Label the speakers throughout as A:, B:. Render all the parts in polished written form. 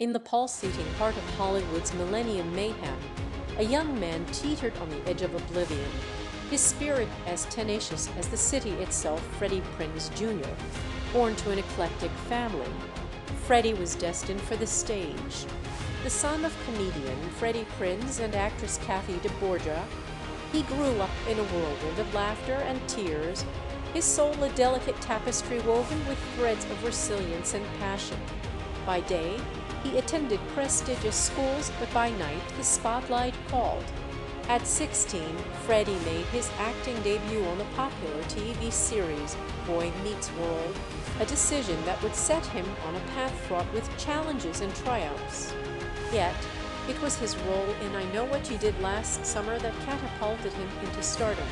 A: In the pulsating heart of Hollywood's millennium mayhem, a young man teetered on the edge of oblivion, his spirit as tenacious as the city itself. Freddie Prinze Jr., born to an eclectic family, Freddie was destined for the stage. The son of comedian Freddie Prinze and actress Kathy DeBorgia, he grew up in a whirlwind of laughter and tears, his soul a delicate tapestry woven with threads of resilience and passion. By day, he attended prestigious schools, but by night the spotlight called. At 16, Freddie made his acting debut on the popular TV series Boy Meets World, a decision that would set him on a path fraught with challenges and triumphs. Yet, it was his role in I Know What You Did Last Summer that catapulted him into stardom,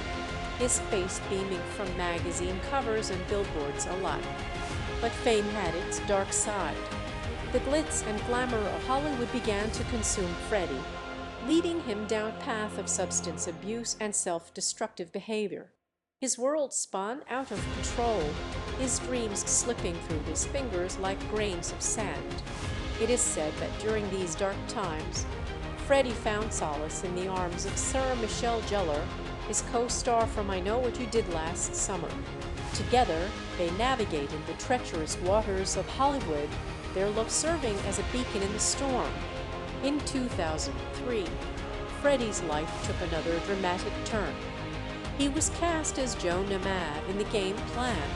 A: his face beaming from magazine covers and billboards alike. But fame had its dark side. The glitz and glamour of Hollywood began to consume Freddie, leading him down a path of substance abuse and self-destructive behavior. His world spun out of control, his dreams slipping through his fingers like grains of sand. It is said that during these dark times, Freddie found solace in the arms of Sarah Michelle Gellar, his co-star from I Know What You Did Last Summer. Together, they navigated the treacherous waters of Hollywood, their love serving as a beacon in the storm. In 2003, Freddie's life took another dramatic turn. He was cast as Joe Namath in The Game Plan,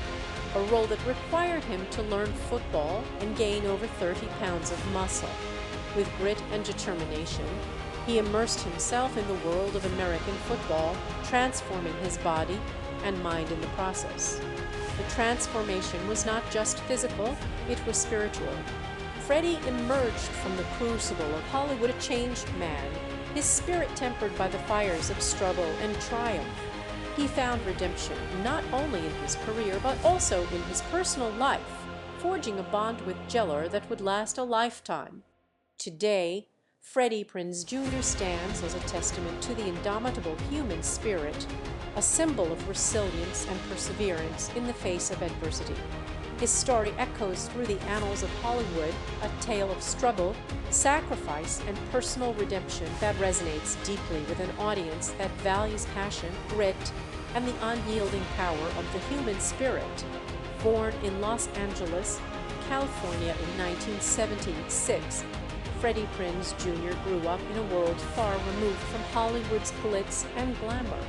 A: a role that required him to learn football and gain over 30 pounds of muscle. With grit and determination, he immersed himself in the world of American football, transforming his body and mind in the process. The transformation was not just physical, it was spiritual. Freddie emerged from the crucible of Hollywood a changed man, his spirit tempered by the fires of struggle and triumph. He found redemption not only in his career but also in his personal life, forging a bond with Gellar that would last a lifetime. Today, Freddie Prinze Jr. stands as a testament to the indomitable human spirit, a symbol of resilience and perseverance in the face of adversity. His story echoes through the annals of Hollywood, a tale of struggle, sacrifice, and personal redemption that resonates deeply with an audience that values passion, grit, and the unyielding power of the human spirit. Born in Los Angeles, California in 1976, Freddie Prinze Jr. grew up in a world far removed from Hollywood's glitz and glamour.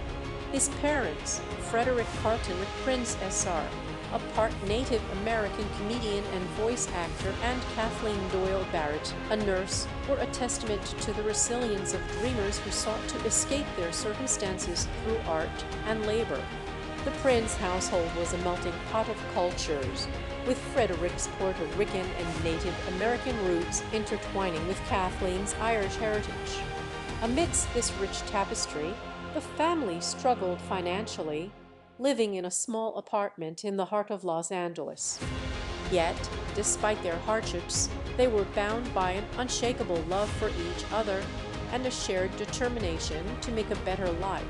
A: His parents, Frederick Carlton Prinze Sr., a part Native American comedian and voice actor, and Kathleen Doyle Barrett, a nurse, were a testament to the resilience of dreamers who sought to escape their circumstances through art and labor. The Prinze household was a melting pot of cultures, with Frederick's Puerto Rican and Native American roots intertwining with Kathleen's Irish heritage. Amidst this rich tapestry, the family struggled financially, living in a small apartment in the heart of Los Angeles. Yet, despite their hardships, they were bound by an unshakable love for each other and a shared determination to make a better life.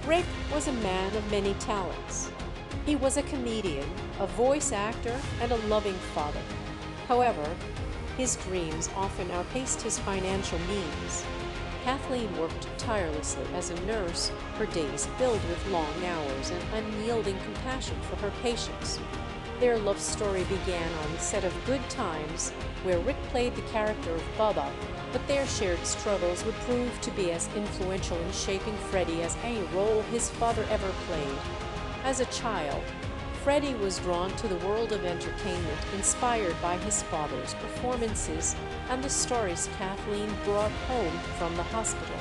A: Rick was a man of many talents. He was a comedian, a voice actor, and a loving father. However, his dreams often outpaced his financial means. Kathleen worked tirelessly as a nurse, her days filled with long hours and unyielding compassion for her patients. Their love story began on the set of Good Times, where Rick played the character of Bubba, but their shared struggles would prove to be as influential in shaping Freddie as any role his father ever played. As a child, Freddie was drawn to the world of entertainment, inspired by his father's performances and the stories Kathleen brought home from the hospital.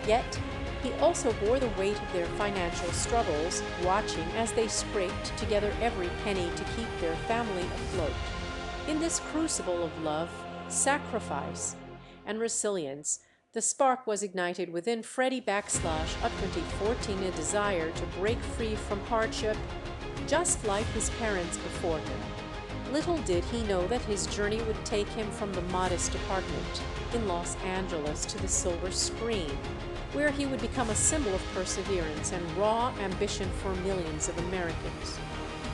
A: Yet, he also bore the weight of their financial struggles, watching as they scraped together every penny to keep their family afloat. In this crucible of love, sacrifice, and resilience, the spark was ignited within Freddie / at 2014, a desire to break free from hardship, just like his parents before him. Little did he know that his journey would take him from the modest apartment in Los Angeles to the silver screen, where he would become a symbol of perseverance and raw ambition for millions of Americans.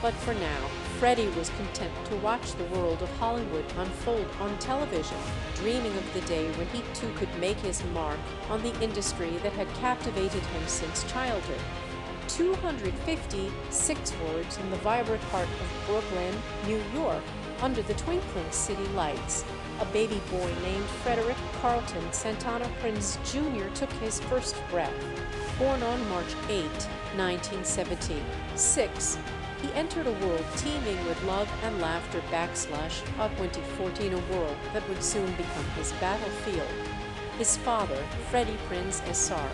A: But for now, Freddie was content to watch the world of Hollywood unfold on television, dreaming of the day when he too could make his mark on the industry that had captivated him since childhood. 256 words in the vibrant heart of Brooklyn, New York, under the twinkling city lights. A baby boy named Frederick Carlton Santana Prinze Jr. took his first breath. Born on March 8, 1976, he entered a world teeming with love and laughter / 2014, a world that would soon become his battlefield. His father, Freddie Prinze Jr.,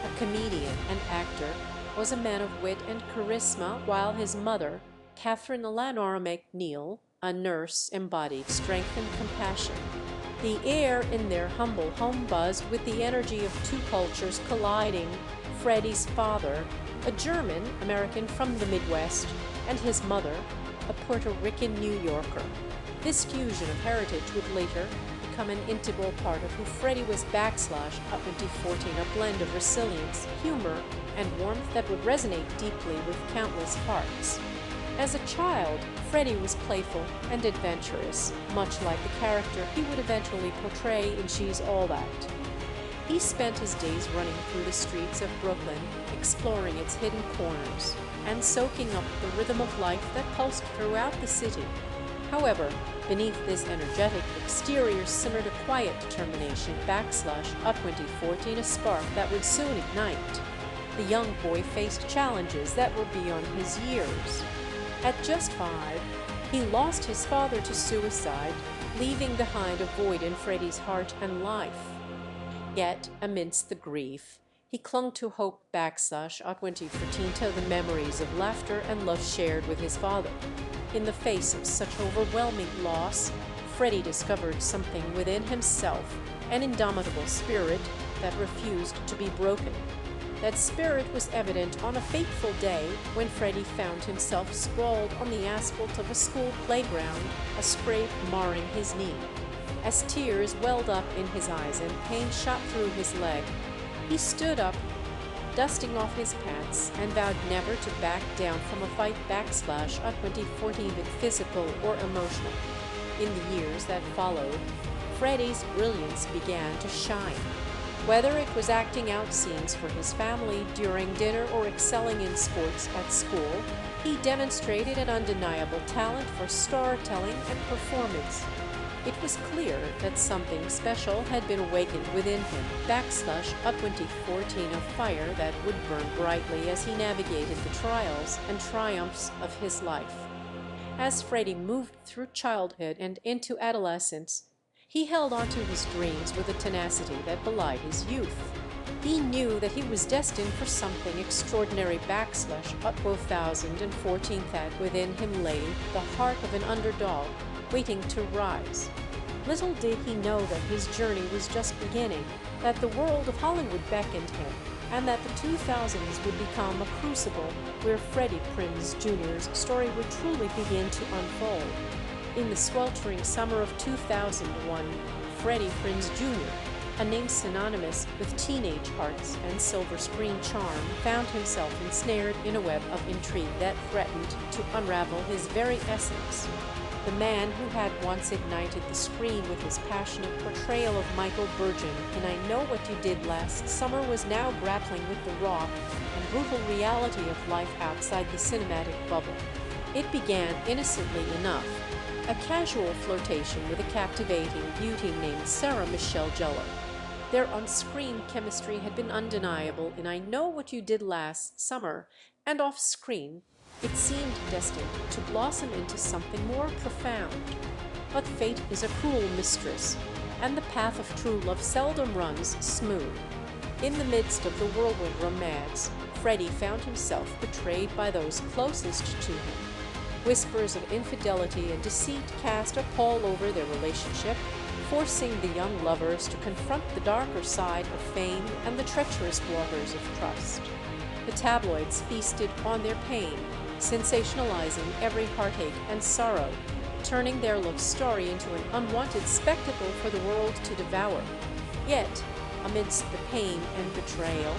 A: a comedian and actor, was a man of wit and charisma, while his mother, Catherine Eleanor McNeil, a nurse, embodied strength and compassion. The air in their humble home buzzed with the energy of two cultures colliding. Freddie's father, a German-American from the Midwest, and his mother, a Puerto Rican New Yorker. This fusion of heritage would later become an integral part of who Freddie was / 2014, a blend of resilience, humor, and warmth that would resonate deeply with countless hearts. As a child, Freddie was playful and adventurous, much like the character he would eventually portray in She's All That. He spent his days running through the streets of Brooklyn, exploring its hidden corners, and soaking up the rhythm of life that pulsed throughout the city. However, beneath this energetic exterior simmered a quiet determination / 2014, a spark that would soon ignite. The young boy faced challenges that were beyond his years. At just 5, he lost his father to suicide, leaving behind a void in Freddie's heart and life. Yet, amidst the grief, he clung to hope / 2014, to the memories of laughter and love shared with his father. In the face of such overwhelming loss, Freddie discovered something within himself, an indomitable spirit that refused to be broken. That spirit was evident on a fateful day when Freddie found himself sprawled on the asphalt of a school playground, a scrape marring his knee. As tears welled up in his eyes and pain shot through his leg, he stood up, dusting off his pants, and vowed never to back down from a fight / 2014, be it physical or emotional. In the years that followed, Freddie's brilliance began to shine. Whether it was acting out scenes for his family during dinner or excelling in sports at school, he demonstrated an undeniable talent for storytelling and performance. It was clear that something special had been awakened within him / 2014, a fire that would burn brightly as he navigated the trials and triumphs of his life. As Freddie moved through childhood and into adolescence, he held on to his dreams with a tenacity that belied his youth. He knew that he was destined for something extraordinary / 2014, that within him lay the heart of an underdog waiting to rise. Little did he know that his journey was just beginning, that the world of Hollywood beckoned him, and that the 2000s would become a crucible where Freddie Prinze Jr.'s story would truly begin to unfold. In the sweltering summer of 2001, Freddie Prinze Jr., a name synonymous with teenage hearts and silver screen charm, found himself ensnared in a web of intrigue that threatened to unravel his very essence. The man who had once ignited the screen with his passionate portrayal of Michael Burgeon in I Know What You Did Last Summer was now grappling with the raw and brutal reality of life outside the cinematic bubble. It began innocently enough, a casual flirtation with a captivating beauty named Sarah Michelle Gellar. Their on-screen chemistry had been undeniable in I Know What You Did Last Summer, and off-screen it seemed destined to blossom into something more profound. But fate is a cruel mistress, and the path of true love seldom runs smooth. In the midst of the whirlwind romance, Freddie found himself betrayed by those closest to him. Whispers of infidelity and deceit cast a pall over their relationship, forcing the young lovers to confront the darker side of fame and the treacherous waters of trust. The tabloids feasted on their pain, sensationalizing every heartache and sorrow, turning their love story into an unwanted spectacle for the world to devour. Yet, Amidst the pain and betrayal,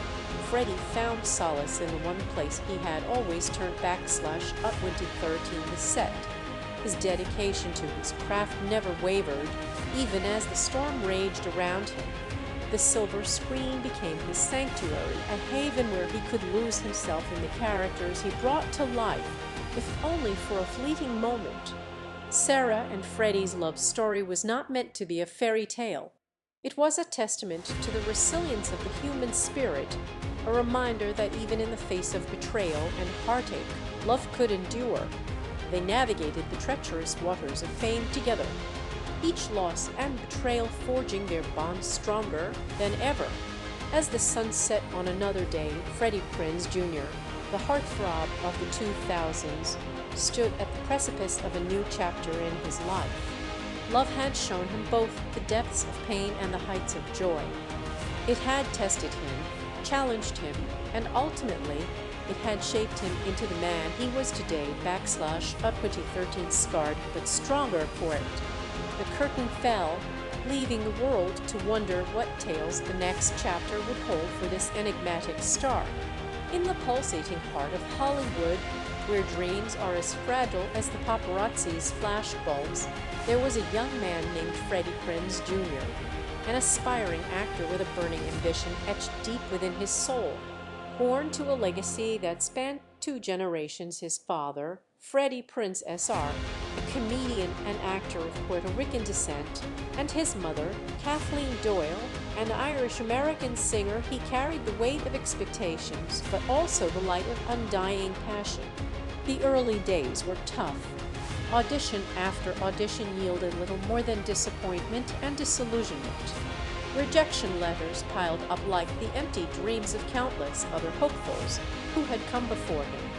A: Freddie found solace in the one place he had always turned /up 2013, the set. His dedication to his craft never wavered, even as the storm raged around him. The silver screen became his sanctuary, a haven where he could lose himself in the characters he brought to life, if only for a fleeting moment. Sarah and Freddie's love story was not meant to be a fairy tale. It was a testament to the resilience of the human spirit, a reminder that even in the face of betrayal and heartache, love could endure. They navigated the treacherous waters of fame together, each loss and betrayal forging their bond stronger than ever. As the sun set on another day, Freddie Prinze Jr., the heartthrob of the 2000s, stood at the precipice of a new chapter in his life. Love had shown him both the depths of pain and the heights of joy. It had tested him, challenged him, and ultimately it had shaped him into the man he was today /up 2013, scarred but stronger for it. The curtain fell, leaving the world to wonder what tales the next chapter would hold for this enigmatic star. In the pulsating heart of Hollywood, where dreams are as fragile as the paparazzi's flashbulbs, there was a young man named Freddie Prinze Jr., an aspiring actor with a burning ambition etched deep within his soul. Born to a legacy that spanned 2 generations, his father, Freddie Prinze Sr., a comedian and actor of Puerto Rican descent, and his mother, Kathleen Doyle, an Irish-American singer, he carried the weight of expectations, but also the light of undying passion. The early days were tough. Audition after audition yielded little more than disappointment and disillusionment. Rejection letters piled up like the empty dreams of countless other hopefuls who had come before him.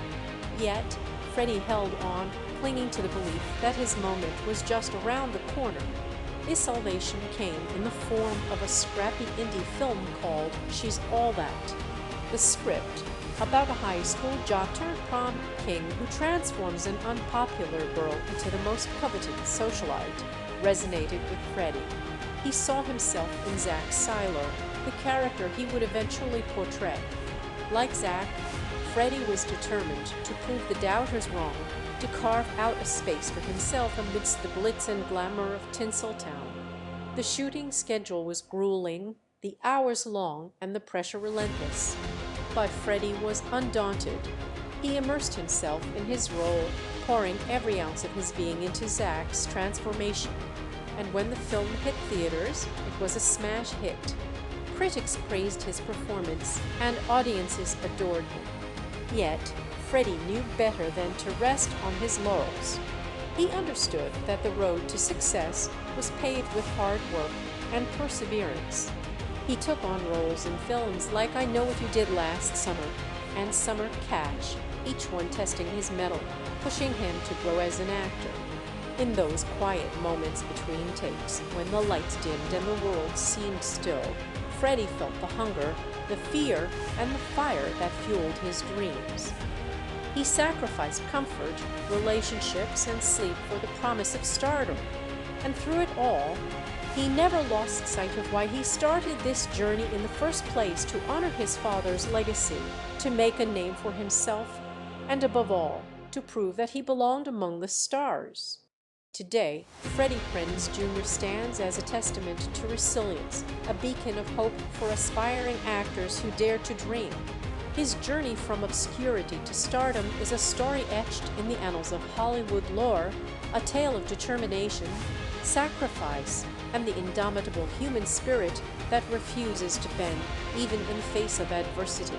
A: Yet, Freddie held on, clinging to the belief that his moment was just around the corner. His salvation came in the form of a scrappy indie film called She's All That. The script, about a high school jock-turned-prom king who transforms an unpopular girl into the most coveted socialite, resonated with Freddie. He saw himself in Zach Seiler, the character he would eventually portray. Like Zach, Freddie was determined to prove the doubters wrong, to carve out a space for himself amidst the glitz and glamour of Tinseltown. The shooting schedule was grueling, the hours long, and the pressure relentless. But Freddie was undaunted. He immersed himself in his role, pouring every ounce of his being into Zach's transformation. And when the film hit theaters, it was a smash hit. Critics praised his performance, and audiences adored him. Yet, Freddie knew better than to rest on his laurels. He understood that the road to success was paved with hard work and perseverance. He took on roles in films like I Know What You Did Last Summer and Summer Catch, each one testing his mettle, pushing him to grow as an actor. In those quiet moments between takes, when the lights dimmed and the world seemed still, Freddie felt the hunger, the fear, and the fire that fueled his dreams. He sacrificed comfort, relationships, and sleep for the promise of stardom. And through it all, he never lost sight of why he started this journey in the first place: to honor his father's legacy, to make a name for himself, and above all, to prove that he belonged among the stars. Today, Freddie Prinze Jr. stands as a testament to resilience, a beacon of hope for aspiring actors who dare to dream. His journey from obscurity to stardom is a story etched in the annals of Hollywood lore, a tale of determination, sacrifice, and the indomitable human spirit that refuses to bend even in the face of adversity.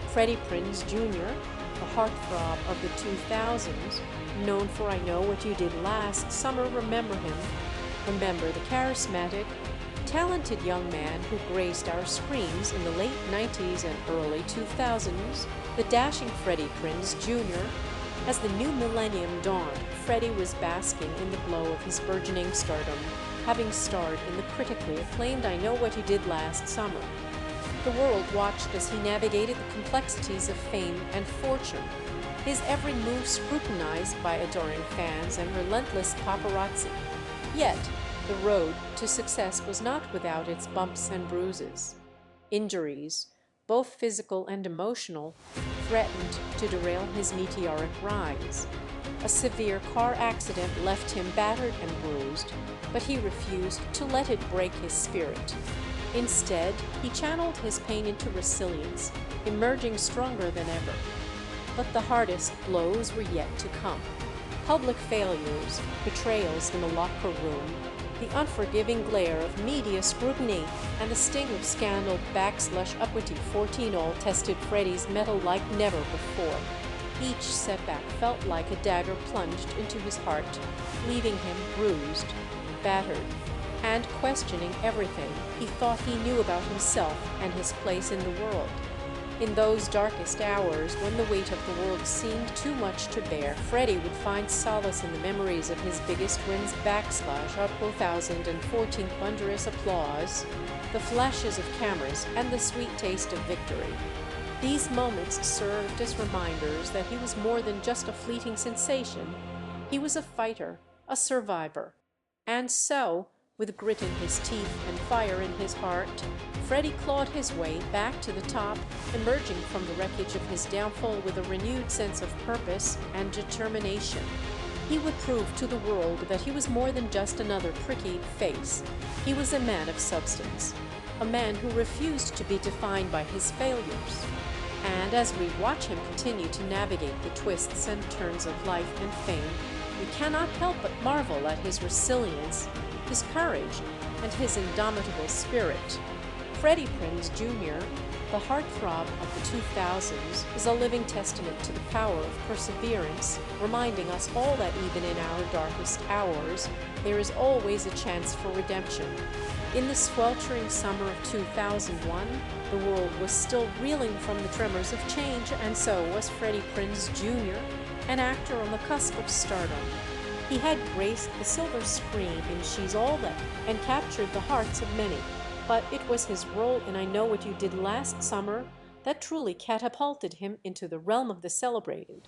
A: Freddie Prinze Jr., the heartthrob of the 2000s, known for I Know What You Did Last Summer, remember him. Remember the charismatic, talented young man who graced our screens in the late 90s and early 2000s, the dashing Freddie Prinze Jr. As the new millennium dawned, Freddie was basking in the glow of his burgeoning stardom, having starred in the critically acclaimed I Know What You Did Last Summer. The world watched as he navigated the complexities of fame and fortune, his every move scrutinized by adoring fans and relentless paparazzi. Yet, the road to success was not without its bumps and bruises. Injuries, both physical and emotional, threatened to derail his meteoric rise. A severe car accident left him battered and bruised, but he refused to let it break his spirit. Instead, he channeled his pain into resilience, emerging stronger than ever. But the hardest blows were yet to come. Public failures, betrayals in the locker room, the unforgiving glare of media scrutiny, and the sting of scandal /uppity 14 all tested Freddie's mettle like never before. Each setback felt like a dagger plunged into his heart, leaving him bruised, battered, and questioning everything he thought he knew about himself and his place in the world. In those darkest hours, when the weight of the world seemed too much to bear, Freddie would find solace in the memories of his biggest wins / 2014 thunderous applause, the flashes of cameras, and the sweet taste of victory. These moments served as reminders that he was more than just a fleeting sensation. He was a fighter, a survivor. And so, with grit in his teeth and fire in his heart, Freddie clawed his way back to the top, emerging from the wreckage of his downfall with a renewed sense of purpose and determination. He would prove to the world that he was more than just another pricky face. He was a man of substance, a man who refused to be defined by his failures. And as we watch him continue to navigate the twists and turns of life and fame, we cannot help but marvel at his resilience, his courage, and his indomitable spirit. Freddie Prinze Jr., the heartthrob of the 2000s, is a living testament to the power of perseverance, reminding us all that even in our darkest hours, there is always a chance for redemption. In the sweltering summer of 2001, the world was still reeling from the tremors of change, and so was Freddie Prinze Jr., an actor on the cusp of stardom. He had graced the silver screen in She's All That and captured the hearts of many. But it was his role in I Know What You Did Last Summer that truly catapulted him into the realm of the celebrated.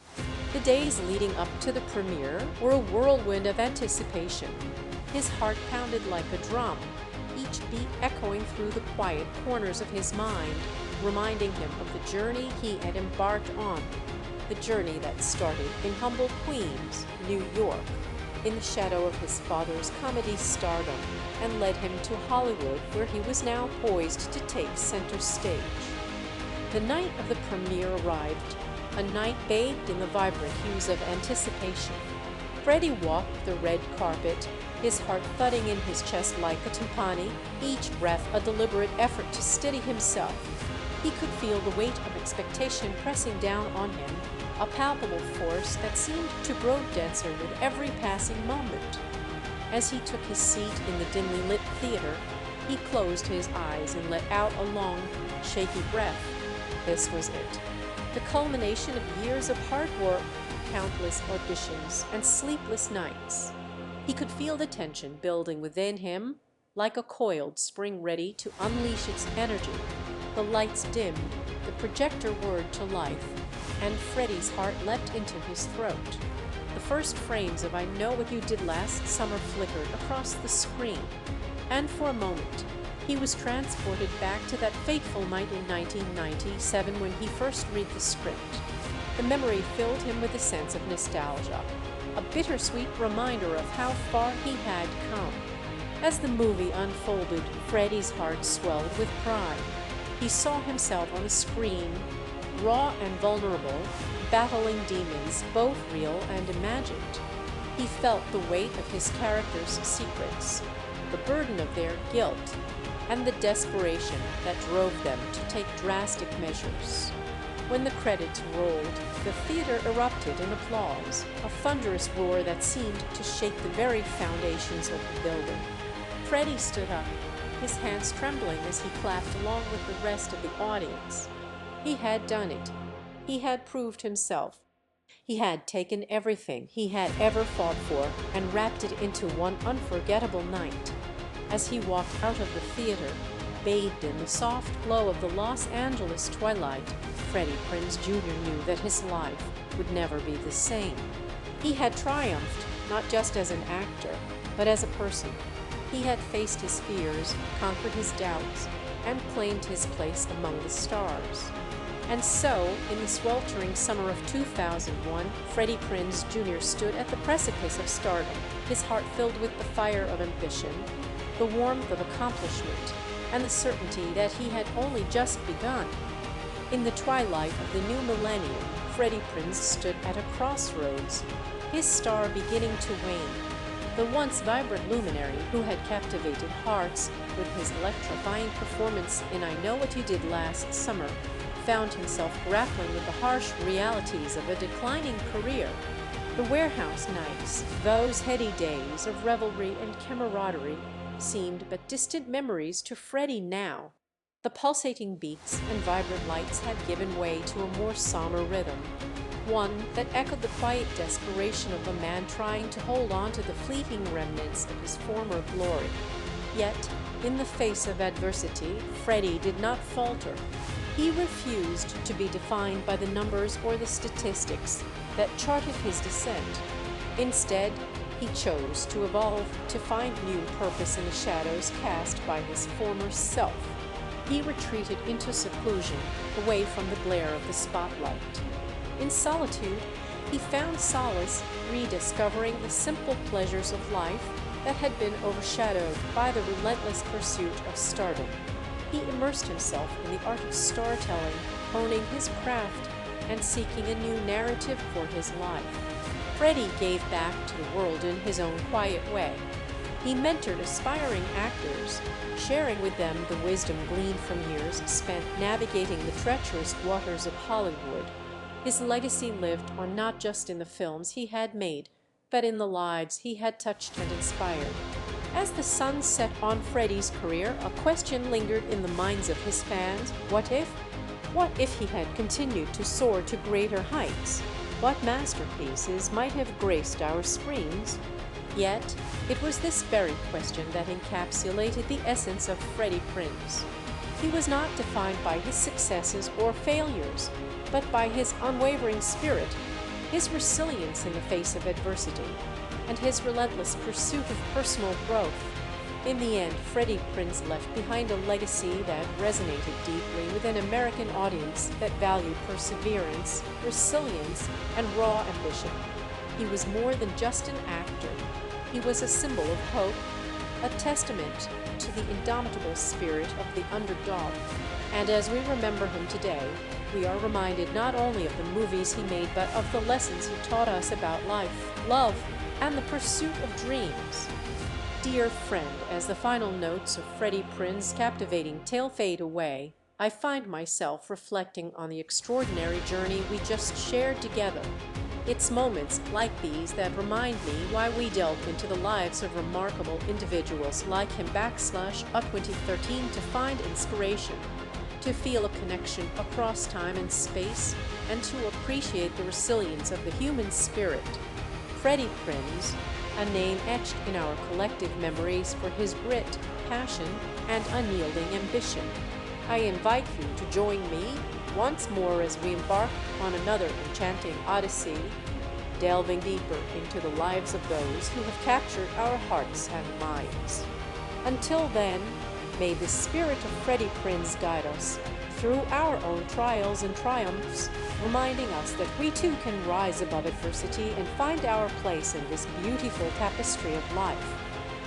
A: The days leading up to the premiere were a whirlwind of anticipation. His heart pounded like a drum, each beat echoing through the quiet corners of his mind, reminding him of the journey he had embarked on, the journey that started in humble Queens, New York, in the shadow of his father's comedy stardom, and led him to Hollywood, where he was now poised to take center stage. The night of the premiere arrived, a night bathed in the vibrant hues of anticipation. Freddie walked the red carpet, his heart thudding in his chest like a timpani, each breath a deliberate effort to steady himself. He could feel the weight of expectation pressing down on him, a palpable force that seemed to grow denser with every passing moment. As he took his seat in the dimly lit theater, he closed his eyes and let out a long, shaky breath. This was it. The culmination of years of hard work, countless auditions, and sleepless nights. He could feel the tension building within him, like a coiled spring ready to unleash its energy. The lights dimmed, the projector whirred to life, and Freddie's heart leapt into his throat. The first frames of I Know What You Did Last Summer flickered across the screen, and for a moment he was transported back to that fateful night in 1997 when he first read the script. The memory filled him with a sense of nostalgia, a bittersweet reminder of how far he had come. As the movie unfolded, Freddie's heart swelled with pride. He saw himself on the screen, raw and vulnerable, battling demons, both real and imagined. He felt the weight of his character's secrets, the burden of their guilt, and the desperation that drove them to take drastic measures. When the credits rolled, the theater erupted in applause, a thunderous roar that seemed to shake the very foundations of the building. Freddie stood up, his hands trembling as he clapped along with the rest of the audience. He had done it. He had proved himself. He had taken everything he had ever fought for and wrapped it into one unforgettable night. As he walked out of the theater, bathed in the soft glow of the Los Angeles twilight, Freddie Prinze Jr. knew that his life would never be the same. He had triumphed, not just as an actor, but as a person. He had faced his fears, conquered his doubts, and claimed his place among the stars. And so, in the sweltering summer of 2001, Freddie Prinze Jr. stood at the precipice of stardom, his heart filled with the fire of ambition, the warmth of accomplishment, and the certainty that he had only just begun. In the twilight of the new millennium, Freddie Prinze stood at a crossroads, his star beginning to wane. The once vibrant luminary who had captivated hearts with his electrifying performance in I Know What You Did Last Summer found himself grappling with the harsh realities of a declining career. The warehouse nights, those heady days of revelry and camaraderie, seemed but distant memories to Freddie now. The pulsating beats and vibrant lights had given way to a more somber rhythm, one that echoed the quiet desperation of a man trying to hold on to the fleeting remnants of his former glory. Yet, in the face of adversity, Freddie did not falter. He refused to be defined by the numbers or the statistics that charted his descent. Instead, he chose to evolve, to find new purpose in the shadows cast by his former self. He retreated into seclusion, away from the glare of the spotlight. In solitude, he found solace rediscovering the simple pleasures of life that had been overshadowed by the relentless pursuit of stardom. He immersed himself in the art of storytelling, honing his craft and seeking a new narrative for his life. Freddie gave back to the world in his own quiet way. He mentored aspiring actors, sharing with them the wisdom gleaned from years spent navigating the treacherous waters of Hollywood. His legacy lived on not just in the films he had made, but in the lives he had touched and inspired. As the sun set on Freddie's career, a question lingered in the minds of his fans. What if? What if he had continued to soar to greater heights? What masterpieces might have graced our screens? Yet, it was this very question that encapsulated the essence of Freddie Prinze. He was not defined by his successes or failures, but by his unwavering spirit, his resilience in the face of adversity, and his relentless pursuit of personal growth. In the end, Freddie Prinze left behind a legacy that resonated deeply with an American audience that valued perseverance, resilience, and raw ambition. He was more than just an actor. He was a symbol of hope, a testament to the indomitable spirit of the underdog. And as we remember him today, we are reminded not only of the movies he made, but of the lessons he taught us about life, love, and the pursuit of dreams. Dear friend, as the final notes of Freddie Prinze's captivating tale fade away, I find myself reflecting on the extraordinary journey we just shared together. It's moments like these that remind me why we delve into the lives of remarkable individuals like him / up 2013 to find inspiration, to feel a connection across time and space, and to appreciate the resilience of the human spirit. Freddie Prinze, a name etched in our collective memories for his grit, passion, and unyielding ambition. I invite you to join me once more as we embark on another enchanting odyssey, delving deeper into the lives of those who have captured our hearts and minds. Until then, may the spirit of Freddie Prinze guide us through our own trials and triumphs, reminding us that we too can rise above adversity and find our place in this beautiful tapestry of life.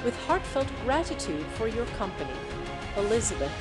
A: With heartfelt gratitude for your company, Elizabeth.